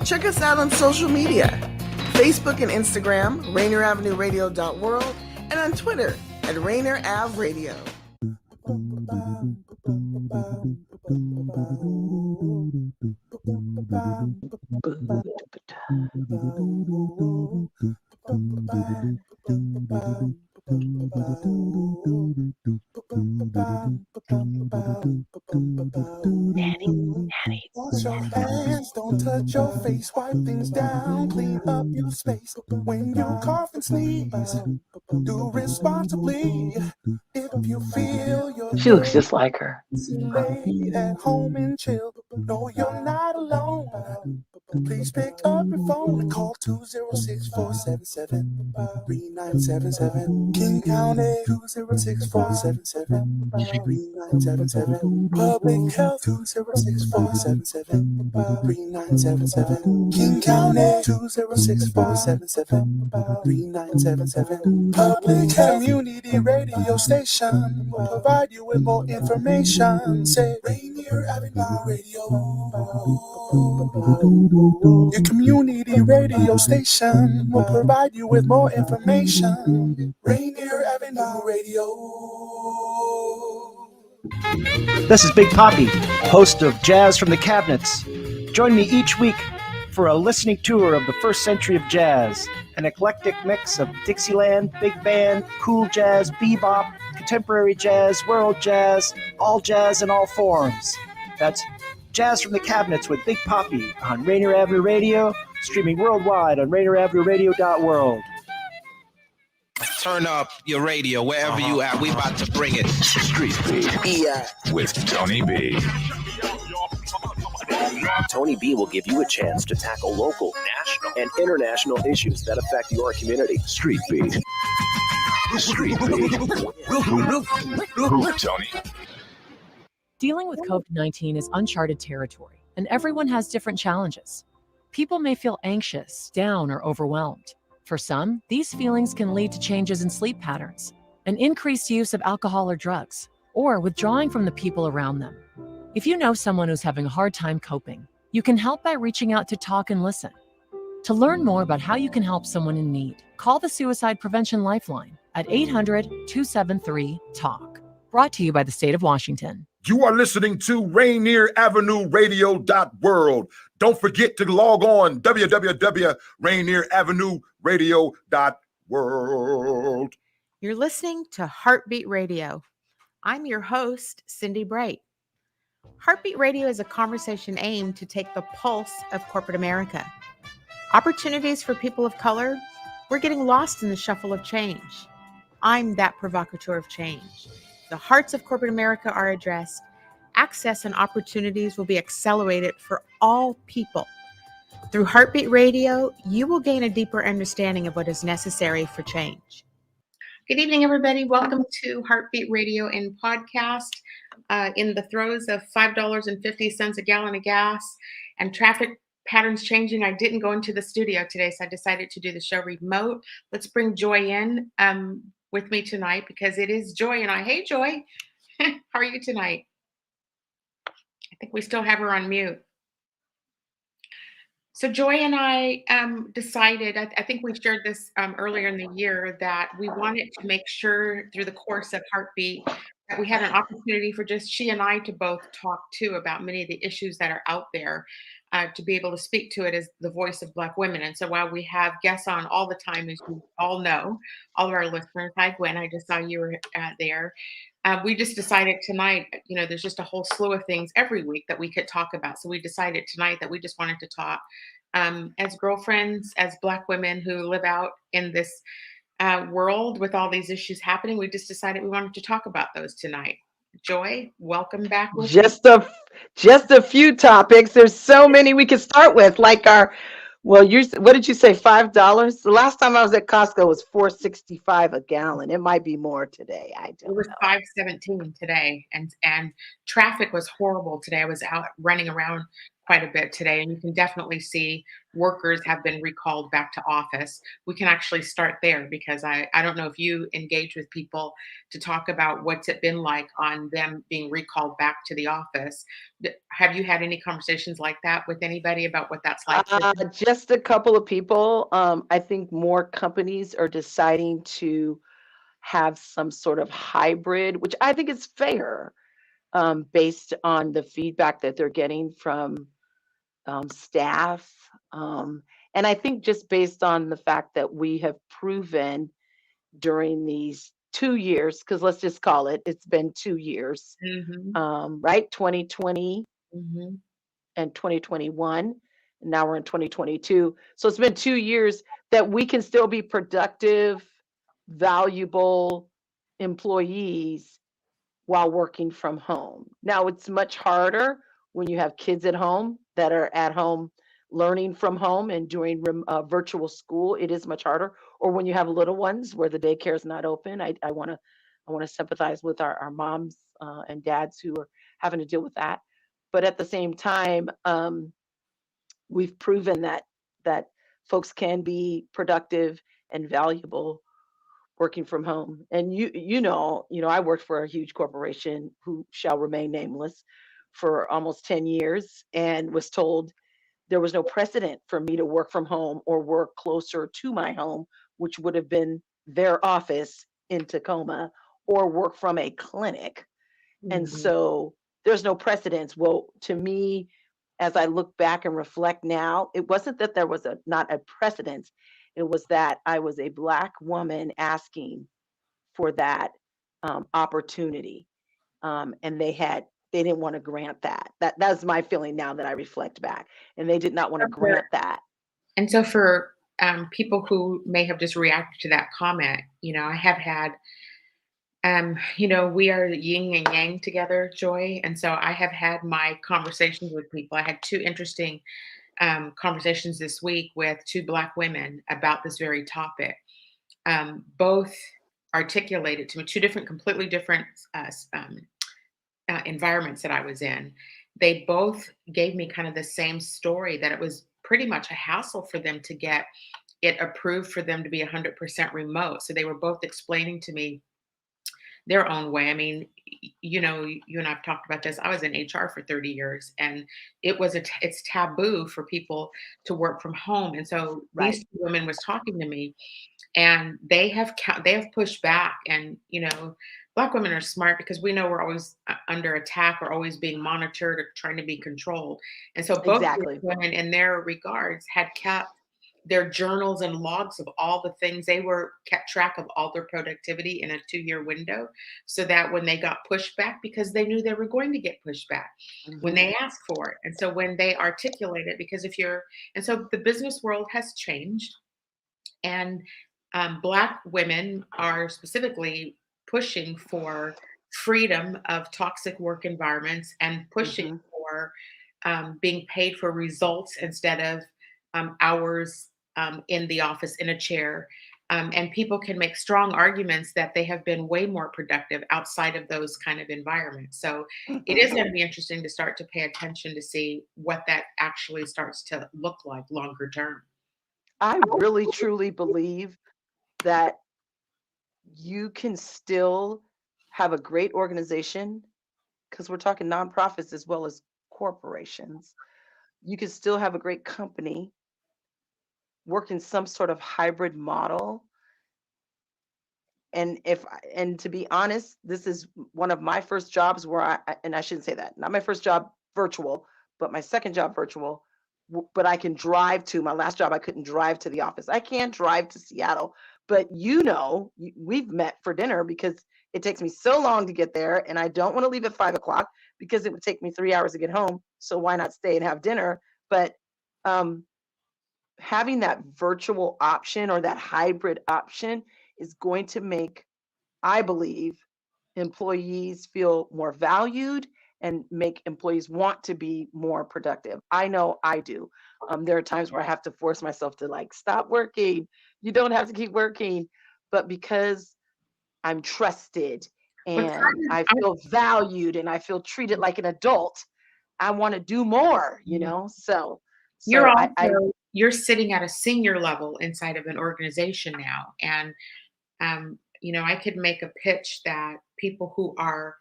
Check us out on social media, Facebook and Instagram, RainierAvenueRadio.world, and on Twitter at Rainier Ave Radio. Wash your hands, don't touch your face, wipe things down, clean up your space. When you cough and sneeze, do responsibly. If you feel you're She looks just like her. lay at home and chill, no, you're not alone. Please pick up your phone and call 206-477-3977. King County 206-477-3977. Public Health 206-477-3977. King County 206-477-3977. Public Health Community Radio Station will provide you with more information. Say Rainier Avenue Radio. Your community radio station will provide you with more information. Rainier Avenue Radio. This is Big Poppy, host of Jazz from the Cabinets. Join me each week for a listening tour of the first century of jazz, an eclectic mix of Dixieland, big band, cool jazz, bebop, contemporary jazz, world jazz, all jazz in all forms. That's Jazz from the Cabinets with Big Poppy on Rainier Avenue Radio, streaming worldwide on RainierAvenueRadio.world. Turn up your radio wherever you at. We about to bring it. Street Beat with Tony B. Tony B will give you a chance to tackle local, national, and international issues that affect your community. Street Beat. Street Beat. Who, Tony? Dealing with COVID-19 is uncharted territory, and everyone has different challenges. People may feel anxious, down, or overwhelmed. For some, these feelings can lead to changes in sleep patterns, an increased use of alcohol or drugs, or withdrawing from the people around them. If you know someone who's having a hard time coping, you can help by reaching out to talk and listen. To learn more about how you can help someone in need, call the Suicide Prevention Lifeline at 800-273-TALK. Brought to you by the state of Washington. You are listening to Rainier Avenue Radio.world. Don't forget to log on www.RainierAvenueRadio.world. You're listening to Heartbeat Radio. I'm your host, Cindi Bright. Heartbeat Radio is a conversation aimed to take the pulse of corporate America. Opportunities for people of color, we're getting lost in the shuffle of change. I'm that provocateur of change. The hearts of corporate America are addressed. Access and opportunities will be accelerated for all people. Through Heartbeat Radio, you will gain a deeper understanding of what is necessary for change. Good evening, everybody. Welcome to Heartbeat Radio and podcast. In the throes of $5.50 a gallon of gas and traffic patterns changing, I didn't go into the studio today, so I decided to do the show remote. Let's bring Joy in with me tonight because it is Joy and I. Hey, Joy. How are you tonight? I think we still have her on mute. So Joy and I decided, I think we shared this earlier in the year, that we wanted to make sure through the course of Heartbeat that we had an opportunity for just she and I to both talk too about many of the issues that are out there, to be able to speak to it as the voice of Black women. And so while we have guests on all the time, as you all know, all of our listeners, hi Gwen, I just saw you were there. We just decided tonight, you know, there's just a whole slew of things every week that we could talk about. So we decided tonight that we just wanted to talk as girlfriends, as Black women who live out in this world with all these issues happening. We just decided we wanted to talk about those tonight. Joy, welcome back. Just a few topics. There's so many we could start with, like what did you say, $5? The last time I was at Costco was $4.65 a gallon. It might be more today. It was $5.17 today, and traffic was horrible today. I was out running around quite a bit today, and you can definitely see workers have been recalled back to office. We can actually start there because I don't know if you engage with people to talk about what's it been like on them being recalled back to the office. Have you had any conversations like that with anybody about what that's like for them? Just a couple of people. I think more companies are deciding to have some sort of hybrid, which I think is fair, based on the feedback that they're getting from staff. And I think just based on the fact that we have proven during these 2 years, because let's just call it's been 2 years, Mhm. right? 2020 Mhm. and 2021. And now we're in 2022. So it's been 2 years that we can still be productive, valuable employees while working from home. Now it's much harder when you have kids at home that are at home learning from home and doing virtual school. It is much harder. Or when you have little ones where the daycare is not open. I want to sympathize with our moms and dads who are having to deal with that. But at the same time, we've proven that folks can be productive and valuable working from home. And I worked for a huge corporation who shall remain nameless for almost 10 years and was told there was no precedent for me to work from home or work closer to my home, which would have been their office in Tacoma, or work from a clinic. And Mhm. so there's no precedence. Well, to me, as I look back and reflect now, it wasn't that there was not a precedence. It was that I was a Black woman asking for that opportunity, and they didn't want to grant that. That's my feeling now that I reflect back, and they did not want to grant that. And so for people who may have just reacted to that comment, I have had, we are yin and yang together, Joy. And so I have had my conversations with people. I had two interesting conversations this week with two Black women about this very topic. Both articulated to me two completely different environments that I was in. They both gave me kind of the same story, that it was pretty much a hassle for them to get it approved for them to be 100% remote. So they were both explaining to me their own way. I mean, you and I've talked about this. I was in HR for 30 years, and it's taboo for people to work from home. And so these Right. two women was talking to me, and they have pushed back. And Black women are smart because we know we're always under attack or always being monitored or trying to be controlled. And so both of these Exactly. women, in their regards, had kept their journals and logs of all the things kept track of all their productivity in a 2-year window, so that when they got pushback, because they knew they were going to get pushback when Mhm. they asked for it. And so when they articulate it, and so the business world has changed, and Black women are specifically pushing for freedom of toxic work environments and pushing Mhm. for being paid for results instead of hours in the office in a chair. And people can make strong arguments that they have been way more productive outside of those kind of environments. So it is Mhm. going to be interesting to start to pay attention to see what that actually starts to look like longer term. I really truly believe that you can still have a great organization, because we're talking nonprofits as well as corporations. You can still have a great company, work in some sort of hybrid model. And to be honest, this is one of my first jobs where and I shouldn't say that, not my first job virtual, but my second job virtual. But I can drive to my last job. I couldn't drive to the office. I can't drive to Seattle, but we've met for dinner because it takes me so long to get there, and I don't want to leave at 5 o'clock because it would take me 3 hours to get home. So why not stay and have dinner? But um, having that virtual option or that hybrid option is going to make, I believe, employees feel more valued and make employees want to be more productive. I know I do. There are times where I have to force myself to, like, stop working. You don't have to keep working. But because I'm trusted What's and I feel valued and I feel treated like an adult, I want to do more, you know? So You're I also you're sitting at a senior level inside of an organization now. And I could make a pitch that people who are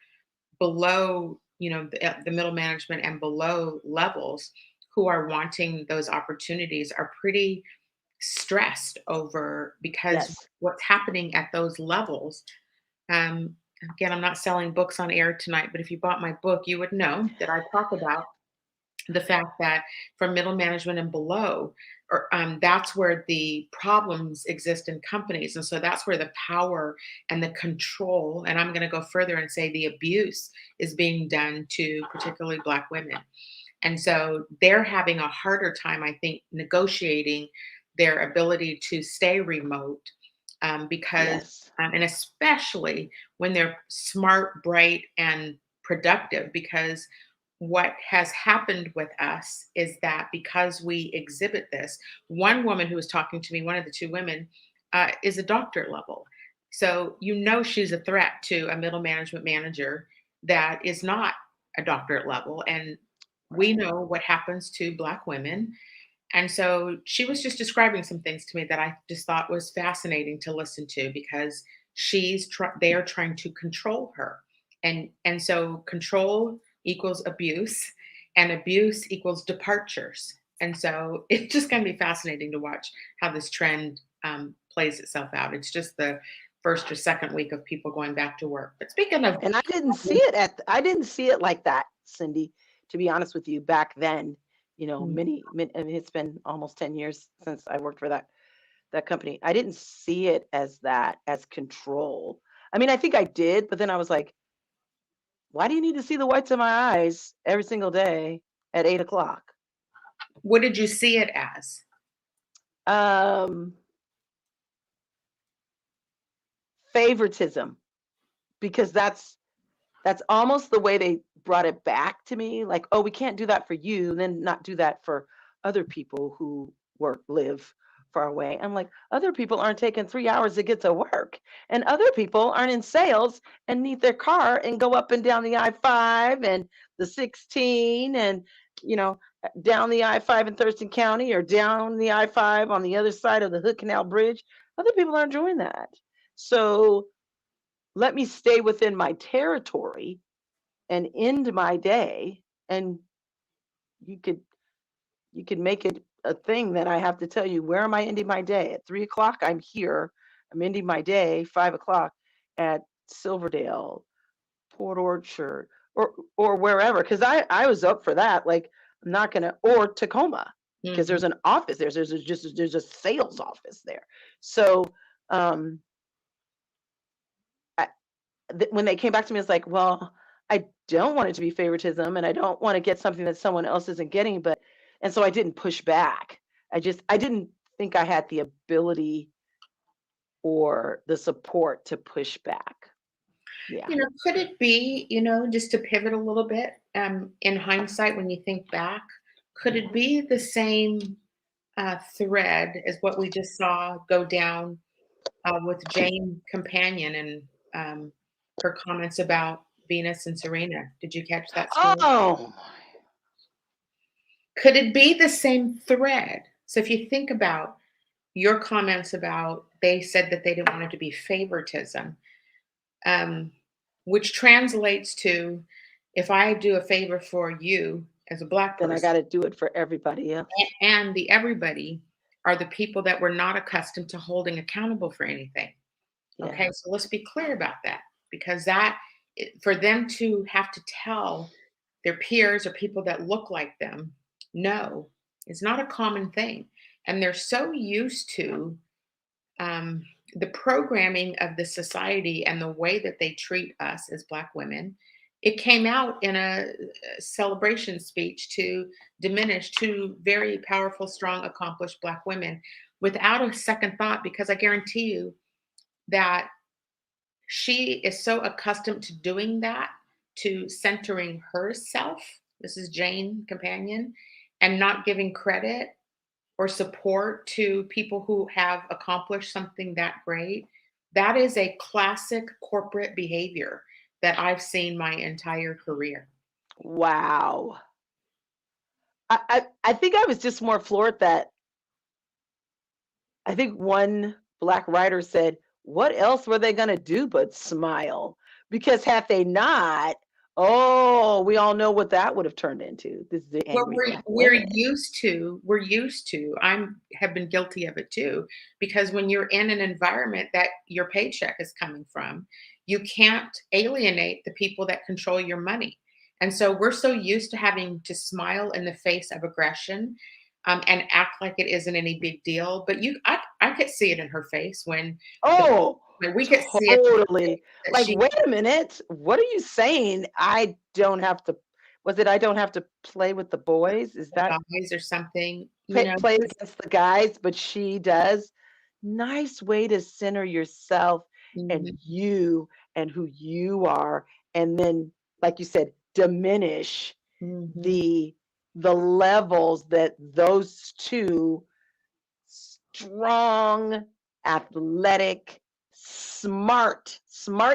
below, the middle management and below levels who are wanting those opportunities are pretty stressed over because yes. what's happening at those levels. Um, Again, I'm not selling books on air tonight, but if you bought my book, you would know that I talk about the fact that from middle management and below, or that's where the problems exist in companies, and so that's where the power and the control, and I'm going to go further and say the abuse is being done to particularly Black women, and so they're having a harder time, I think, negotiating their ability to stay remote because, Yes. and especially when they're smart, bright, and productive, because what has happened with us is that because we exhibit this, one woman who was talking to me, one of the two women, is a doctorate level. So she's a threat to a middle management manager that is not a doctorate level. And we know what happens to Black women. And so she was just describing some things to me that I just thought was fascinating to listen to because they are trying to control her. And so control equals abuse and abuse equals departures. And so it's just going to be fascinating to watch how this trend plays itself out. It's just the first or second week of people going back to work. But speaking of, And I didn't see it like that, Cindy, to be honest with you, back then, I mean, it's been almost 10 years since I worked for that company. I didn't see it as that, as control. I mean, I think I did, but then I was like, why do you need to see the whites of my eyes every single day at 8 o'clock? what did you see it as? Favoritism, because that's almost the way they brought it back to me. Like, oh, we can't do that for you, then not do that for other people who live far away. I'm like, other people aren't taking 3 hours to get to work, and other people aren't in sales and need their car and go up and down the I-5 and the 16 and down the I-5 in Thurston County or down the I-5 on the other side of the Hood Canal Bridge. Other people aren't doing that. So let me stay within my territory and end my day. And you could make it a thing that I have to tell you, where am I ending my day? At 3 o'clock, I'm here. I'm ending my day 5 o'clock at Silverdale, Port Orchard, or wherever. Because I was up for that. Like, I'm not gonna, or Tacoma, because there's an office there. There's a sales office there. So when they came back to me, it's like, well, I don't want it to be favoritism, and I don't want to get something that someone else isn't getting. And so I didn't push back. I didn't think I had the ability or the support to push back. Yeah. Could it be, just to pivot a little bit, in hindsight, when you think back, could it be the same thread as what we just saw go down with Jane Companion and her comments about Venus and Serena? Did you catch that story? Oh, could it be the same thread? So if you think about your comments about, they said that they didn't want it to be favoritism, which translates to, if I do a favor for you as a Black person, then I got to do it for everybody else. And the everybody are the people that were not accustomed to holding accountable for anything. Yeah. Okay, so let's be clear about that, because for them to have to tell their peers or people that look like them, no, it's not a common thing. And they're so used to the programming of the society and the way that they treat us as Black women. It came out in a celebration speech to diminish two very powerful, strong, accomplished Black women without a second thought, because I guarantee you that she is so accustomed to doing that, to centering herself. This is Jane Companion, and not giving credit or support to people who have accomplished something that great. That is a classic corporate behavior that I've seen my entire career. Wow. I think I was just more floored that I think one black writer said, what else were they going to do but smile? Because had they not, oh, we all know what that would have turned into. This is the Well, angry we're black we're women. used to. I'm have been guilty of it too, because when you're in an environment that your paycheck is coming from, you can't alienate the people that control your money. And so we're so used to having to smile in the face of aggression, and act like it isn't any big deal. But I could see it in her face the Oh, when we could see it in her face totally. that Like, she wait a minute. What are you saying? I don't have to, was it I don't have to play with the boys? Is that guys or something, play against the guys, but she does? Nice way to center yourself and Mhm, you and who you are. And then, like you said, diminish mhm. the levels that those two strong, athletic, smart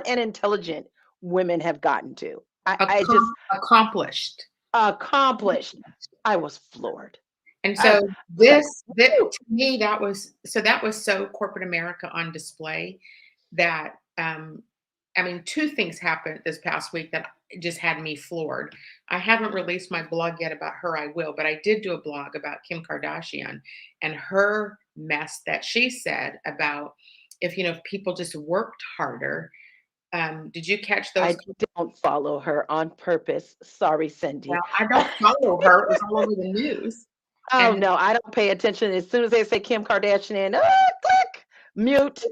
and intelligent women have gotten to. I just Accomplished. accomplished. I was floored. And I so was like, that "Woo." to me, that was so corporate America on display that, I mean, 2 things happened this past week that just had me floored. I haven't released my blog yet about her, I will, but I did do a blog about Kim Kardashian and her mess that she said about if people just worked harder. Did you catch those? I don't follow her on purpose. Sorry, Well, Cindy. I don't follow her. It was all over the news. Oh And no, I don't pay attention. As soon as they say Kim Kardashian, click, mute.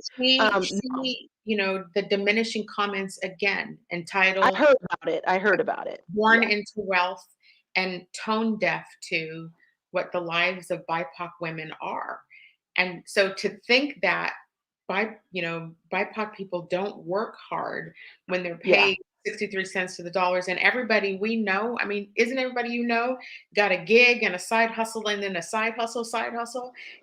No, the diminishing comments again, I entitled heard about it. I heard about it. "Born Yeah. into Wealth" and tone deaf to what the lives of BIPOC women are. And so to think that BIPOC people don't work hard when they're Yeah. paid 63 cents to the dollars, and everybody we know, I mean, isn't everybody got a gig and a side hustle and then a side hustle?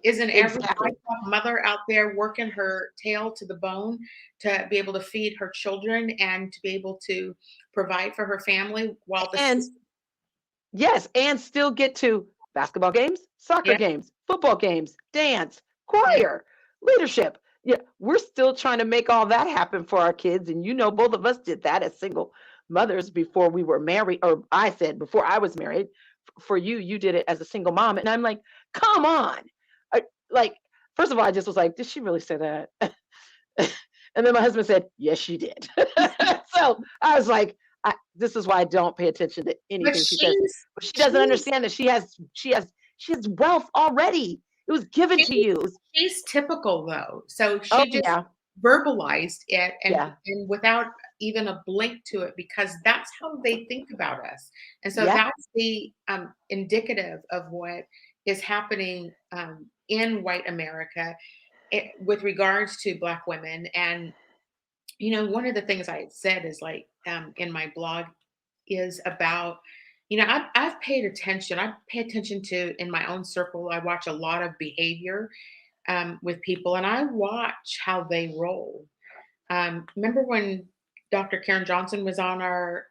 Isn't every Exactly. BIPOC mother out there working her tail to the bone to be able to feed her children and to be able to provide for her family while the And system? yes, and still get to basketball games, soccer Yeah, games, football games, dance, yeah, choir, leadership. Yeah, we're still trying to make all that happen for our kids. And both of us did that as single mothers before we were married, or I said before I was married. For you, you did it as a single mom. And I'm like, come on. Like, first of all, I just was like, did she really say that? And then my husband said, yes, she did. So I was like, this is why I don't pay attention to but anything she says. But she doesn't understand that she has wealth already. It was given she's to you. she's typical though. So Oh she just yeah, verbalized it yeah, and without even a blink to it because that's how they think about us. And so yeah, that's the indicative of what is happening in white America with regards to Black women. And one of the things I had said is like in my blog is about, I've paid attention. I pay attention to in my own circle. I watch a lot of behavior with people, and I watch how they roll. Remember when Dr. Karen Johnson was on our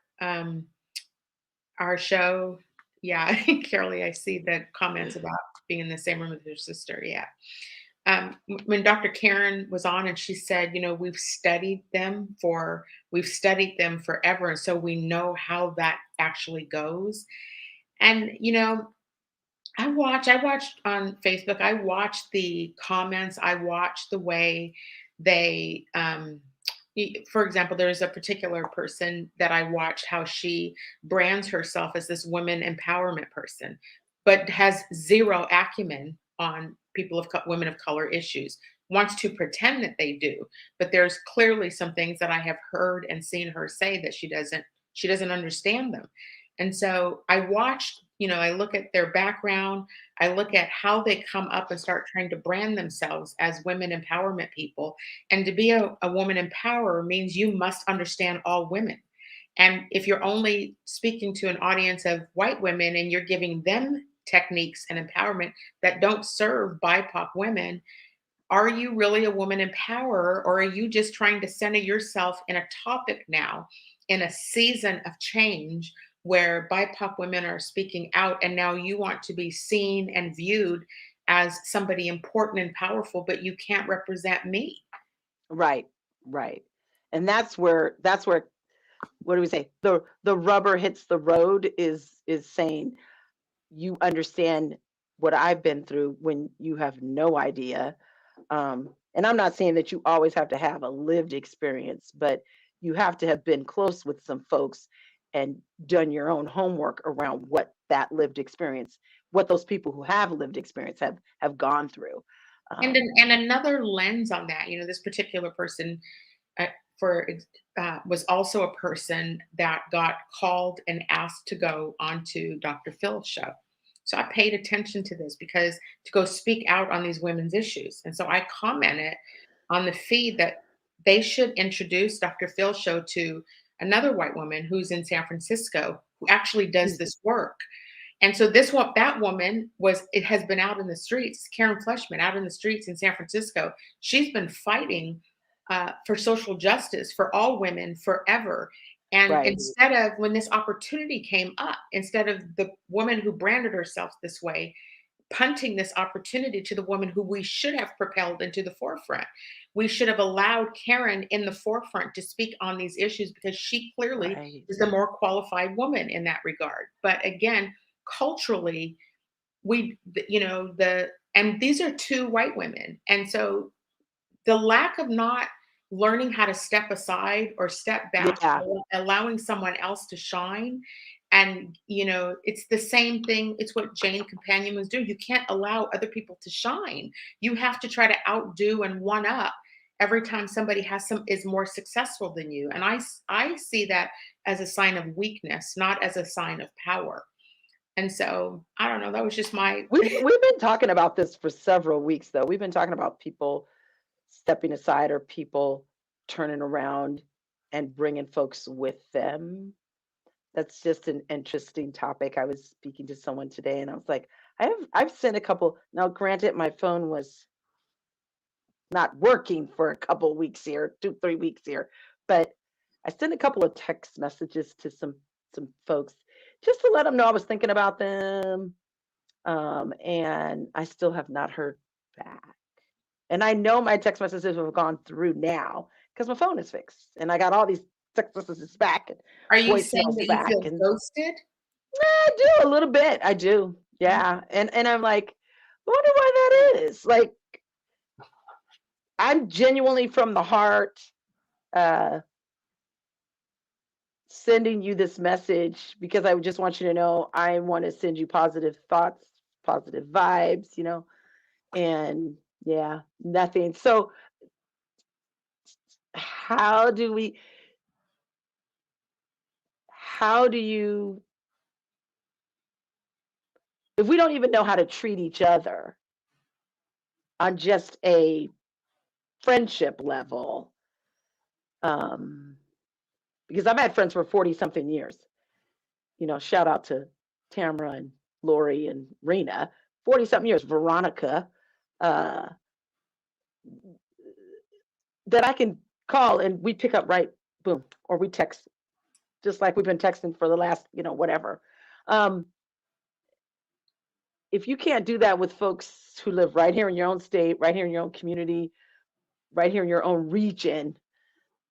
show? Yeah, Carolee, I see the comments about being in the same room with your sister. Yeah. When Dr. Karen was on and she said, we've studied them forever. And so we know how that actually goes. And, I watched on Facebook, I watched the comments, I watched the way they, for example, there's a particular person that I watched how she brands herself as this women empowerment person, but has zero acumen on women of color issues. Wants to pretend that they do, but there's clearly some things that I have heard and seen her say that she doesn't understand them. And so I watched, I look at their background, I look at how they come up and start trying to brand themselves as women empowerment people. And to be a woman empowerer means you must understand all women. And if you're only speaking to an audience of white women and you're giving them techniques and empowerment that don't serve BIPOC women, are you really a woman empowerer, or are you just trying to center yourself in a topic now in a season of change where BIPOC women are speaking out, and now you want to be seen and viewed as somebody important and powerful, but you can't represent me. Right, right. And that's where what do we say? The rubber hits the road is saying you understand what I've been through when you have no idea. And I'm not saying that you always have to have a lived experience, but you have to have been close with some folks and done your own homework around what that lived experience, what those people who have lived experience have gone through. And another lens on that, this particular person uh, was also a person that got called and asked to go onto Dr. Phil's show. So I paid attention to this because to go speak out on these women's issues. And so I commented on the feed that they should introduce Dr. Phil's show to another white woman who's in San Francisco who actually does this work. And so that woman has been out in the streets, Karen Fleshman, out in the streets in San Francisco. She's been fighting for social justice for all women forever. And instead of, when this opportunity came up, instead of the woman who branded herself this way, punting this opportunity to the woman who we should have propelled into the forefront. We should have allowed Karen in the forefront to speak on these issues because she clearly is the more qualified woman in that regard. But again, culturally, and these are two white women. And so the lack of not learning how to step aside or step back, allowing someone else to shine. And, it's the same thing. It's what Jane Companion was doing. You can't allow other people to shine. You have to try to outdo and one up every time somebody is more successful than you. And I see that as a sign of weakness, not as a sign of power. And so, I don't know, that was just We've been talking about this for several weeks, though. We've been talking about people stepping aside or people turning around and bringing folks with them. That's just an interesting topic. I was speaking to someone today and I was like, I've sent a couple. Now, granted, my phone was not working for a couple weeks here, 2-3 weeks here, but I sent a couple of text messages to some folks just to let them know I was thinking about them. And I still have not heard back. And I know my text messages have gone through now because my phone is fixed and I got all these text messages back. And are you saying that you feel ghosted? I do a little bit. I do. Yeah. And I'm like, I wonder why that is. Like, I'm genuinely from the heart sending you this message because I just want you to know I want to send you positive thoughts, positive vibes, and yeah, nothing. So how do you, if we don't even know how to treat each other on just a friendship level, because I've had friends for 40 something years, shout out to Tamara and Lori and Rena, 40 something years, Veronica, that I can call and we pick up right, boom, or we text just like we've been texting for the last, whatever. If you can't do that with folks who live right here in your own state, right here in your own community, right here in your own region,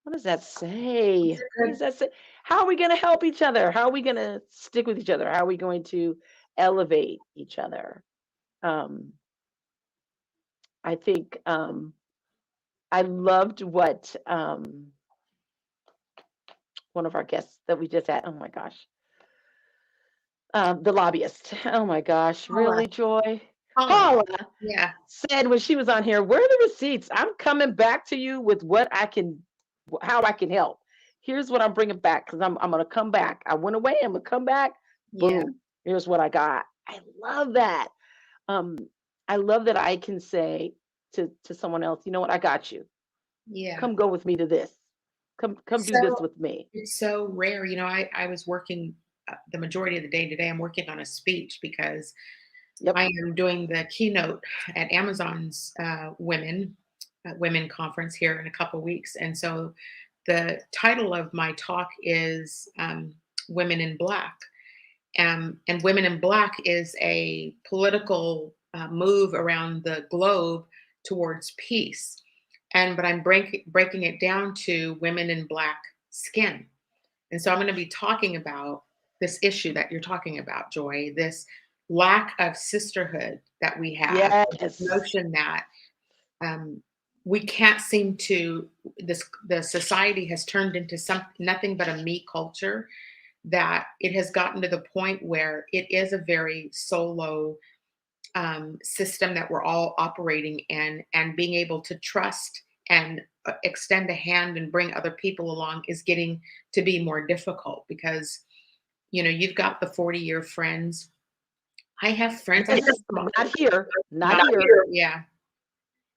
what does that say? What does that say? How are we going to help each other? How are we going to stick with each other? How are we going to elevate each other? I think I loved what one of our guests that we just had, oh my gosh, the lobbyist, oh my gosh, really, Joy? Paula said when she was on here, where are the receipts? I'm coming back to you with how I can help. Here's what I'm bringing back because I'm going to come back. I went away. I'm going to come back. Boom. Here's what I got. I love that. I love that I can say to someone else, you know what? I got you. Yeah. Come go with me to this. Come do this with me. It's so rare. I was working the majority of the day today. I'm working on a speech because I am doing the keynote at Amazon's women conference here in a couple of weeks. And so the title of my talk is Women in Black. And Women in Black is a political move around the globe towards peace. But I'm breaking it down to women in Black skin. And so I'm going to be talking about this issue that you're talking about, Joy, this lack of sisterhood that we have, Yes. this notion that we can't seem to, the society has turned into nothing but a me culture, that it has gotten to the point where it is a very solo system that we're all operating in, and being able to trust and extend a hand and bring other people along is getting to be more difficult, because, you know, you've got the 40-year friends. I have friends. I have Not here. Yeah.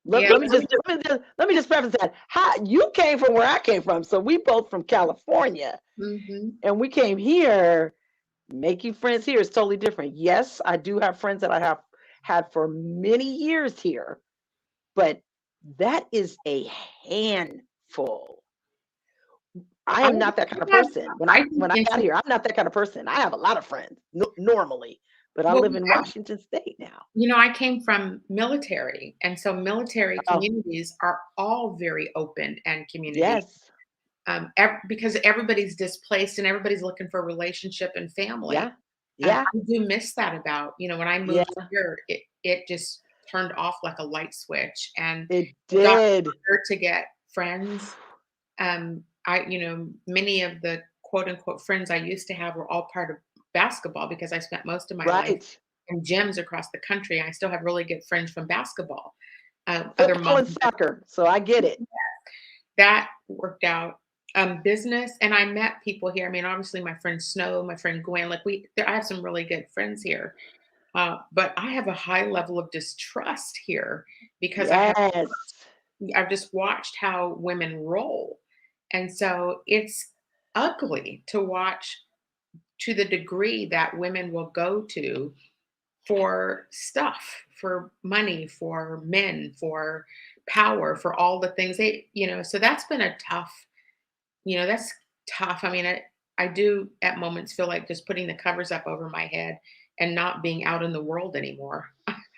Let me just preface that. You came from where I came from, so we both from California, and we came here. Making friends here is totally different. Yes, I do have friends that I have had for many years here, but that is a handful. I am not that kind of person. When I got here, I'm not that kind of person. I have a lot of friends normally, but I live in Washington State now. You know, I came from military, and so military communities are all very open and community. Yes. Because everybody's displaced and everybody's looking for a relationship and family. Yeah. Yeah. I do miss that about, you know, when I moved here, it just turned off like a light switch, and it did to get friends. You know, many of the quote unquote friends I used to have were all part of basketball, because I spent most of my life in gyms across the country. I still have really good friends from basketball. Football and soccer, so I get it. That worked out. Business, and I met people here. I mean, obviously my friend Snow, my friend Gwen, I have some really good friends here. But I have a high level of distrust here, because I've just watched how women roll. And so it's ugly to watch, to the degree that women will go to for stuff, for money, for men, for power, for all the things so that's been a tough, that's tough. I mean, I do at moments feel like just putting the covers up over my head and not being out in the world anymore.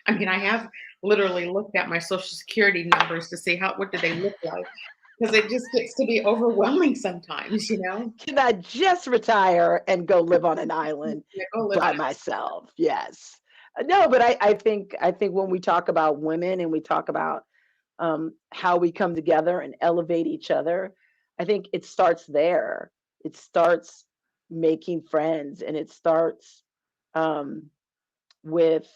I mean, I have literally looked at my Social Security numbers to see what do they look like, because it just gets to be overwhelming sometimes, Can I just retire and go live on an island by myself? Yes. No, but I think when we talk about women and we talk about how we come together and elevate each other, I think it starts there. It starts making friends, and it starts with,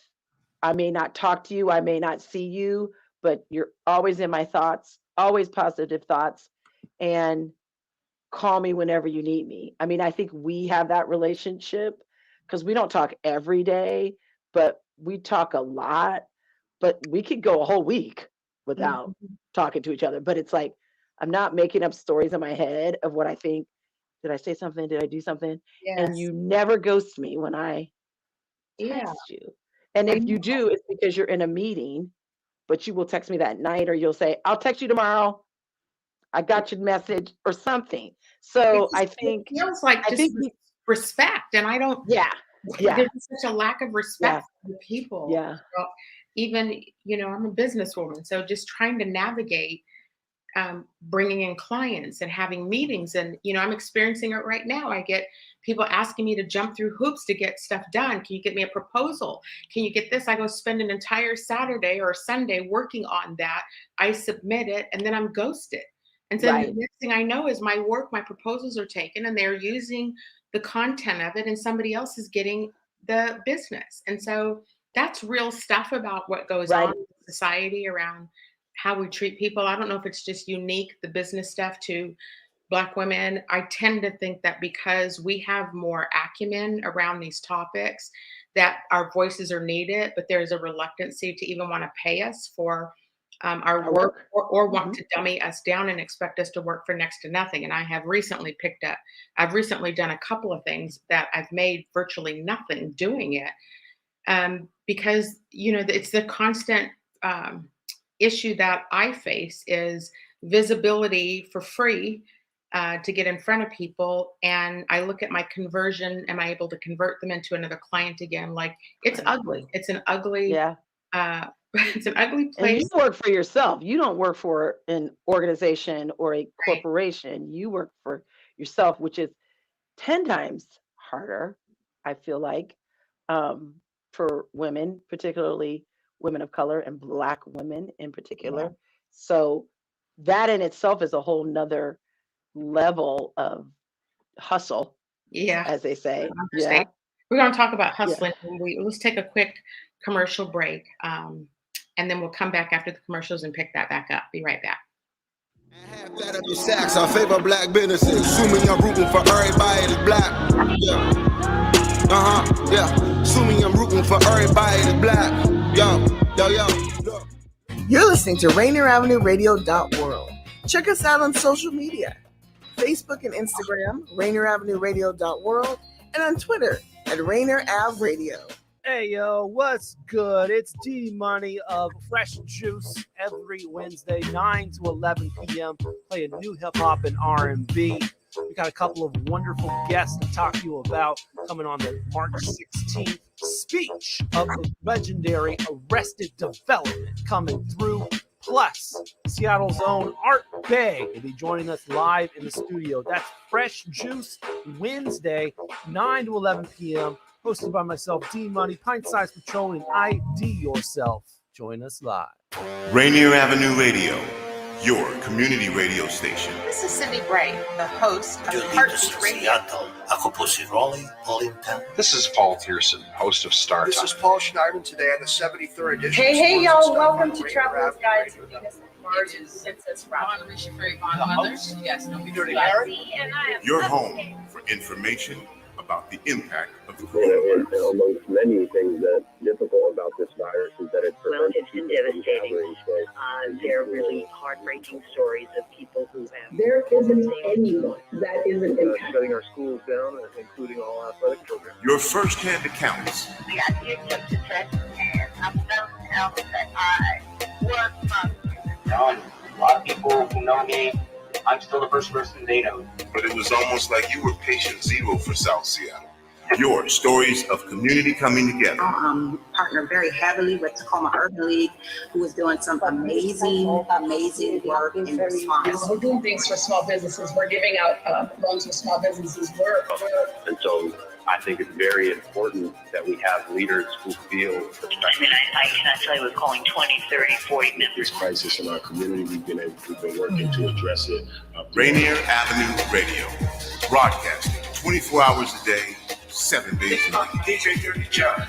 I may not talk to you, I may not see you, but you're always in my thoughts, always positive thoughts, and call me whenever you need me. I mean, I think we have that relationship, because we don't talk every day, but we talk a lot. But we could go a whole week without talking to each other. But it's like, I'm not making up stories in my head of what I think. Did I say something? Did I do something? Yes. And you never ghost me when I text you. And if you do, it's because you're in a meeting, but you will text me that night, or you'll say, I'll text you tomorrow. I got your message or something. So I think it feels like respect. And I don't, there's such a lack of respect for the people. Yeah. So even, I'm a businesswoman, so just trying to navigate bringing in clients and having meetings, and I'm experiencing it right now. I get people asking me to jump through hoops to get stuff done. Can you get me a proposal? Can you get this? I go spend an entire Saturday or Sunday working on that. I submit it, and then I'm ghosted. And so the next thing I know is my proposals are taken, and they're using the content of it, and somebody else is getting the business. And so that's real stuff about what goes on in society around how we treat people. I don't know if it's just unique, the business stuff, to Black women. I tend to think that because we have more acumen around these topics, that our voices are needed, but there's a reluctancy to even want to pay us for our work, or want to dummy us down and expect us to work for next to nothing. And I have recently I've recently done a couple of things that I've made virtually nothing doing it, because, it's the constant issue that I face is visibility for free to get in front of people, and I look at my conversion. Am I able to convert them into another client again? Like, it's ugly. It's an ugly. Yeah. It's an ugly And you place. work for yourself. You don't work for an organization or a corporation. You work for yourself, which is 10 times harder, I feel like, for women, particularly women of color and Black women in particular. So that in itself is a whole nother level of hustle, Yeah. as they say. I understand. Yeah. We're going to talk about Yeah. hustling. Let's take a quick commercial break, and then we'll come back after the commercials and pick that back up. Be right back. That up your sacks, I favor Black businesses. Assuming I'm rooting for everybody that's Black. Yeah. Yeah. Assuming I'm rooting for everybody that's Black. Yo. You're listening to RainierAvenueRadio.world. Check us out on social media. Facebook and Instagram, RainierAvenueRadio.world, and on Twitter at Rainier Ave Radio. Hey, yo, what's good? It's D-Money of Fresh Juice every Wednesday, 9 to 11 p.m. Playing new hip-hop and R&B. We got a couple of wonderful guests to talk to you about coming on the March 16th speech of the legendary Arrested Development coming through. Plus, Seattle's own Art Bay will be joining us live in the studio. That's Fresh Juice Wednesday, 9 to 11 p.m. Hosted by myself, D-Money, Pint Size Patrol, and ID Yourself. Join us live. Rainier Avenue Radio, your community radio station. This is Cindi Bright, the host of Heartbeat Radio. This is Paul Thierson, host of Star This Time. is Paul Schneiderman today on the 73rd edition. Hey, of Sports y'all. and Stuff Welcome on to Rainier Travelers Avenue Guide to Radio. Venus and Mars and Princess Robin. Yes, no, we do it in Your home for information about the impact of the And coronavirus. amongst many things that difficult about this virus is that it Well, prevents it's been people from devastating. gathering. So There are really heartbreaking stories of people who have. There isn't anyone that isn't impacted. shutting our schools down, including all athletic programs. Your first-hand accounts. We got here to test, and I'm found out that I was positive. A lot of people who know me, I'm still the first person they know. But it was almost like you were patient zero for South Seattle. Your stories of community coming together. Partner very heavily with Tacoma Urban League, who is doing some amazing work in response. We're doing things for small businesses. We're giving out loans for small businesses. And so I think it's very important that we have leaders who feel. I mean, I cannot tell you we're calling 20, 30, 40 members. This crisis in our community, we've been working to address it. Rainier Avenue Radio, broadcasting 24 hours a day, 7 days a week. DJ Dirty John.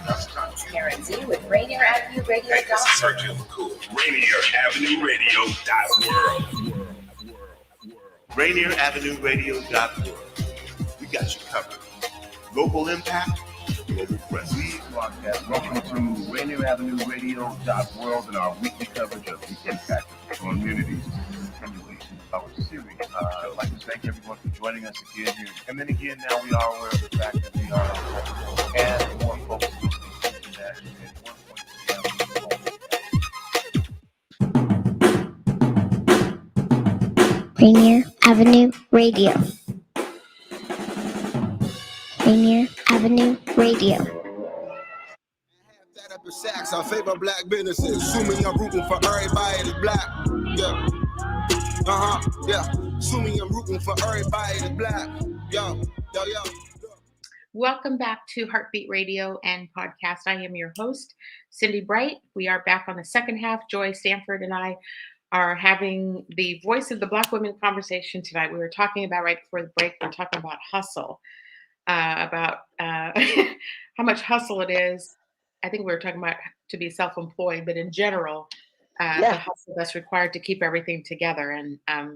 Karen Z with Rainier Avenue Radio. Hey, this is Sergio Cool. Rainier Avenue Radio.world. Rainier Avenue Radio.world. We got you covered. Local impact, global presence. Broadcast. Welcome to Rainier Avenue Radio.world and our weekly coverage of the impact of communities. Continuation of our series. I'd like to thank everyone for joining us again here. And then again, now we are aware of the fact that we are, and more folks listening to that. Rainier Avenue Radio. Rainier Avenue Radio. That up your sacks, I favor Black businesses. Assuming I'm rooting for everybody that's Black. Yeah. Yeah. Assuming I'm rooting for everybody that's Black. Yo. Welcome back to Heartbeat Radio and Podcast. I am your host, Cindi Bright. We are back on the second half. Joy Stanford and I are having the Voice of the Black Women conversation tonight. We were talking about, right before the break, we were talking about hustle, about how much hustle it is. I think we were talking about to be self-employed, but in general, the hustle that's required to keep everything together. And I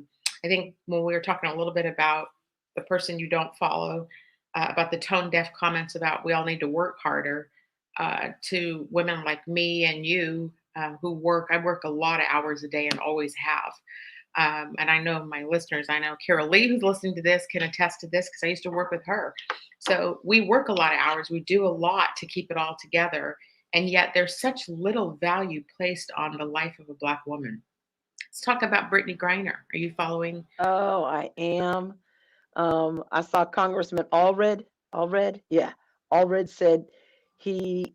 think when we were talking a little bit about the person you don't follow, about the tone-deaf comments about we all need to work harder, to women like me and you who work. I work a lot of hours a day and always have. And I know my listeners, I know Carol Lee, who's listening to this, can attest to this because I used to work with her. So we work a lot of hours. We do a lot to keep it all together. And yet there's such little value placed on the life of a Black woman. Let's talk about Brittany Griner. Are you following? Oh, I am. I saw Congressman Allred. Allred he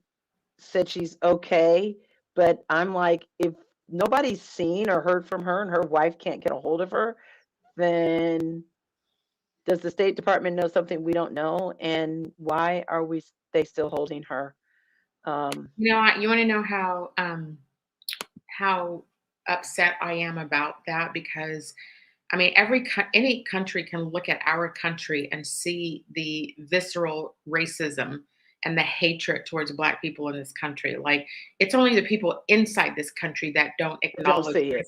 said she's okay, but I'm like, if nobody's seen or heard from her and her wife can't get a hold of her, then does the State Department know something we don't know? And why are they still holding her? You want to know how upset I am about that, because I mean, any country can look at our country and see the visceral racism and the hatred towards Black people in this country. Like, it's only the people inside this country that don't acknowledge racism,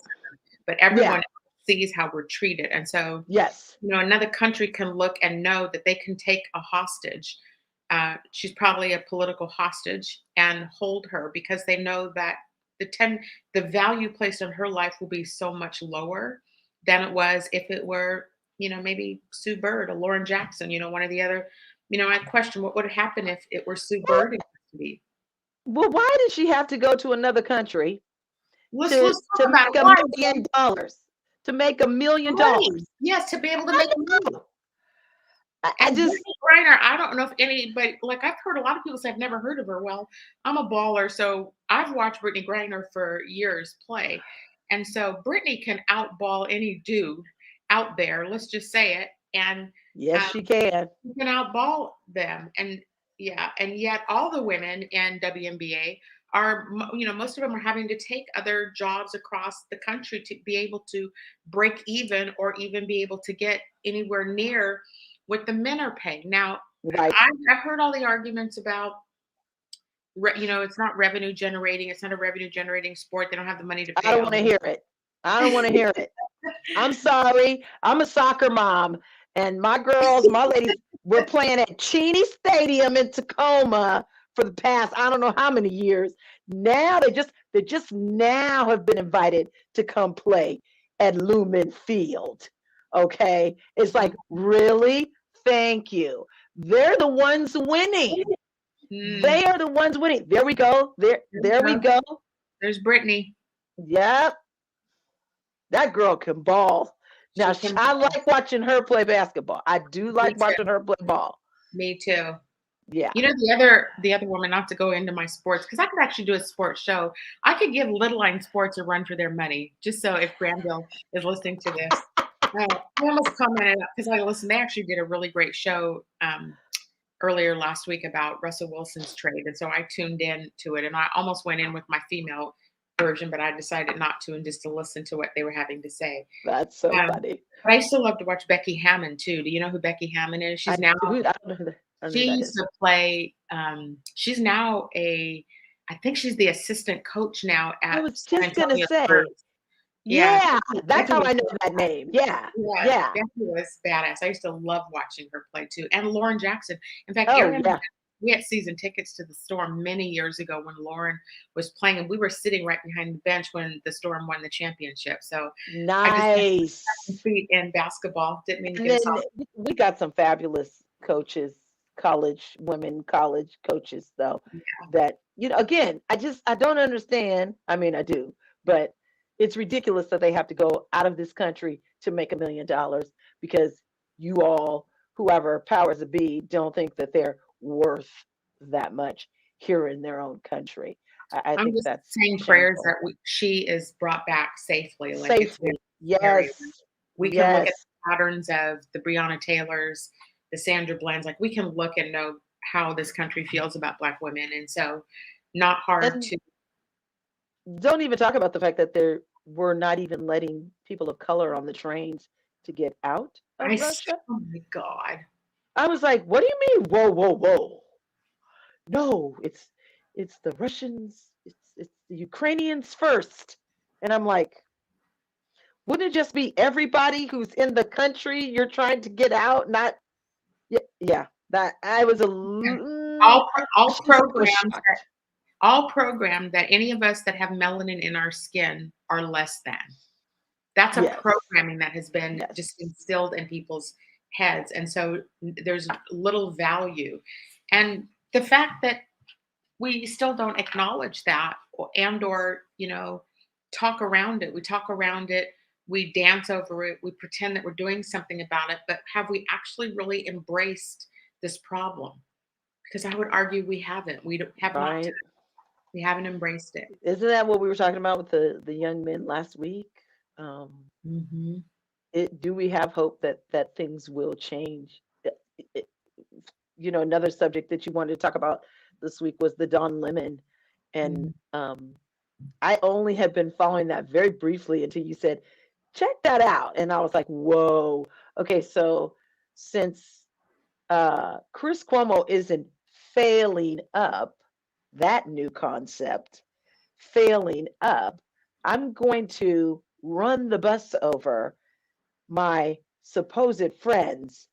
but everyone sees how we're treated. And so, yes, another country can look and know that they can take a hostage. She's probably a political hostage, and hold her, because they know that the value placed on her life will be so much lower than it was if it were, maybe Sue Bird or Lauren Jackson, one of the other. I question what would happen if it were Sue Bird in custody. Well, why did she have to go to another country let's to make $1 million? To make $1 million? Yes, to be able to make a million. And Brittany Griner, I don't know if anybody, like, I've heard a lot of people say I've never heard of her. Well, I'm a baller, so I've watched Brittany Griner for years play. And so Brittany can outball any dude out there, let's just say it. And yes, she can. She can outball them. And yet all the women in WNBA are, most of them are having to take other jobs across the country to be able to break even, or even be able to get anywhere near what the men are paying. Now, I've heard all the arguments about, it's not revenue generating. It's not a revenue generating sport. They don't have the money to pay. I don't want to hear it. I don't want to hear it. I'm sorry. I'm a soccer mom, and my girls, my ladies, were playing at Cheney Stadium in Tacoma for the past, I don't know how many years. Now they just now have been invited to come play at Lumen Field. Okay. It's like, really? Thank you. They're the ones winning. They are the ones winning. There we go. There we go. There's Brittany. Yep. That girl can ball. Now, I like watching her play basketball. I do like watching her play ball. Me too. Yeah. The other woman, not to go into my sports, because I could actually do a sports show. I could give Little Line Sports a run for their money, just so if Granville is listening to this. I almost commented, because I listened. They actually did a really great show earlier last week about Russell Wilson's trade, and so I tuned in to it, and I almost went in with my female version, but I decided not to, and just to listen to what they were having to say. That's so funny. But I still love to watch Becky Hammon too. Do you know who Becky Hammon is? She's now. She used to play. She's now I think she's the assistant coach now at. I was just gonna say. Yeah, that's how I know that name. Yeah. Becky was badass. I used to love watching her play too, and Lauren Jackson. In fact, we had season tickets to the Storm many years ago when Lauren was playing, and we were sitting right behind the bench when the Storm won the championship. So nice. Feet in basketball. Didn't mean to get we got some fabulous coaches, college coaches, though. Yeah. That again, I don't understand. I mean, I do, but it's ridiculous that they have to go out of this country to make $1 million because you all, whoever powers that be, don't think that they're worth that much here in their own country. I think just that's saying prayers that she is brought back safely. Yes. We can look at the patterns of the Breonna Taylors, the Sandra Bland's. Like, we can look and know how this country feels about Black women, and so not hard to. Don't even talk about the fact that we're not even letting people of color on the trains to get out of Russia. Oh my God. I was like, what do you mean? Whoa. No, it's the Russians, it's the Ukrainians first. And I'm like, wouldn't it just be everybody who's in the country you're trying to get out? Not that I was all programmed that any of us that have melanin in our skin are less than. That's a programming that has been just instilled in people's heads. And so there's little value. And the fact that we still don't acknowledge that or talk around it. We talk around it. We dance over it. We pretend that we're doing something about it. But have we actually really embraced this problem? Because I would argue we haven't. We have not. We haven't embraced it. Isn't that what we were talking about with the young men last week? Do we have hope that things will change? Another subject that you wanted to talk about this week was the Don Lemon, and I only had been following that very briefly until you said, check that out, and I was like, whoa. Okay, so since Chris Cuomo isn't failing up that new concept, failing up, I'm going to run the bus over my supposed friends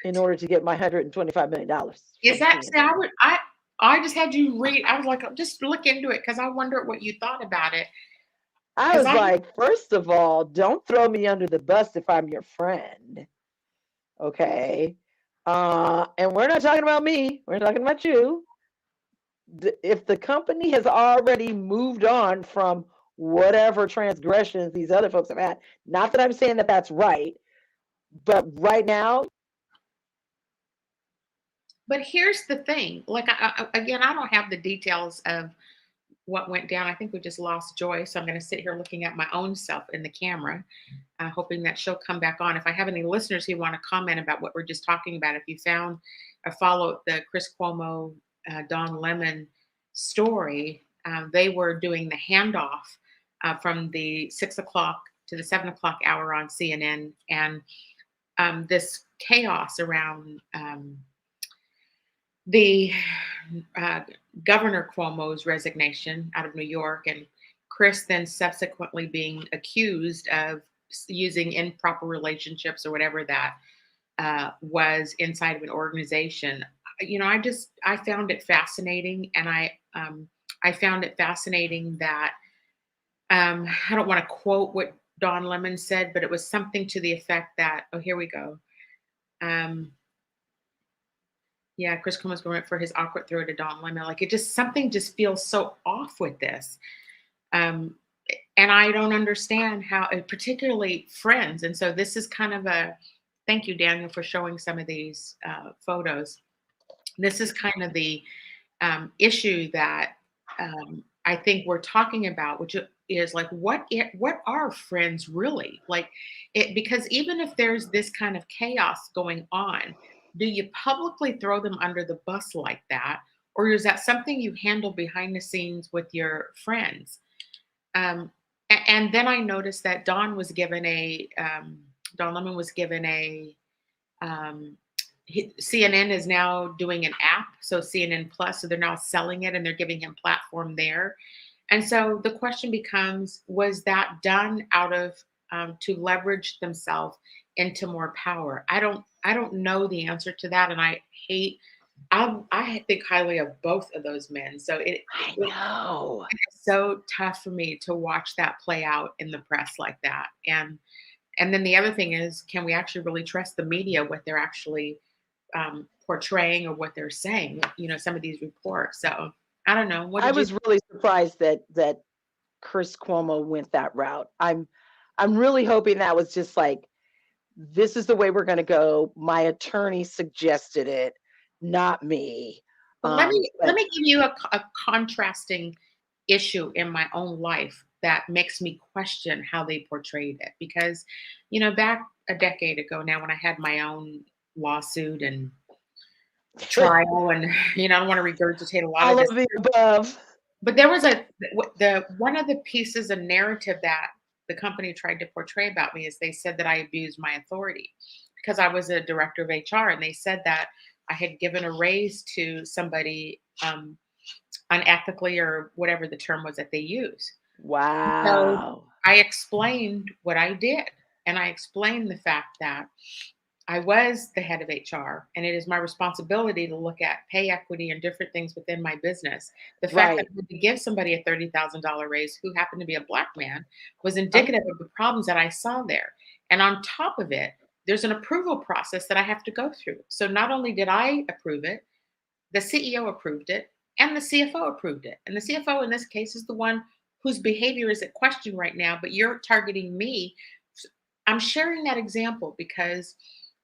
in order to get my $125 million. Is that, I just had you read, I was like, just look into it because I wonder what you thought about it. I was like, first of all, don't throw me under the bus if I'm your friend. Okay. And we're not talking about me. We're talking about you. If the company has already moved on from whatever transgressions these other folks have had, not that I'm saying that that's right, but right now. But here's the thing. Like, again, I don't have the details of what went down. I think we just lost Joy. So I'm going to sit here looking at my own self in the camera, hoping that she'll come back on. If I have any listeners who want to comment about what we're just talking about, if you found or followed the Chris Cuomo, Don Lemon story, they were doing the handoff from the 6 o'clock to the 7 o'clock hour on CNN. And this chaos around the Governor Cuomo's resignation out of New York, and Chris then subsequently being accused of using improper relationships or whatever that was inside of an organization. I found it fascinating, and I found it fascinating that I don't want to quote what Don Lemon said, but it was something to the effect that, oh, here we go. Yeah, Chris Cuomo's going for his awkward throw to Don Lemon. Like, something just feels so off with this. And I don't understand how, particularly friends. And so this is kind of thank you, Daniel, for showing some of these photos. This is kind of the issue that I think we're talking about, which is like, what are friends really? Like, because even if there's this kind of chaos going on, do you publicly throw them under the bus like that? Or is that something you handle behind the scenes with your friends? And then I noticed that Don Lemon was given CNN is now doing an app. So CNN Plus, so they're now selling it and they're giving him platform there. And so the question becomes, was that done out of, to leverage themselves into more power? I don't know the answer to that, and I think highly of both of those men. So it's so tough for me to watch that play out in the press like that. And then the other thing is, can we actually really trust the media, what they're actually portraying or what they're saying? Some of these reports. So I don't know. I was really surprised that Chris Cuomo went that route. I'm really hoping that was just like, this is the way we're going to go. My attorney suggested it, not me. Let me give you a contrasting issue in my own life that makes me question how they portrayed it. Because, back a decade ago now, when I had my own lawsuit and trial, and I don't want to regurgitate a lot of this. All of the above. But there was one of the pieces of narrative that the company tried to portray about me is they said that I abused my authority because I was a director of HR, and they said that I had given a raise to somebody unethically, or whatever the term was that they use. Wow. So I explained what I did, and I explained the fact that I was the head of HR, and it is my responsibility to look at pay equity and different things within my business. The fact that I had to give somebody a $30,000 raise who happened to be a Black man was indicative of the problems that I saw there. And on top of it, there's an approval process that I have to go through. So not only did I approve it, the CEO approved it, and the CFO approved it. And the CFO in this case is the one whose behavior is at question right now, but you're targeting me. I'm sharing that example because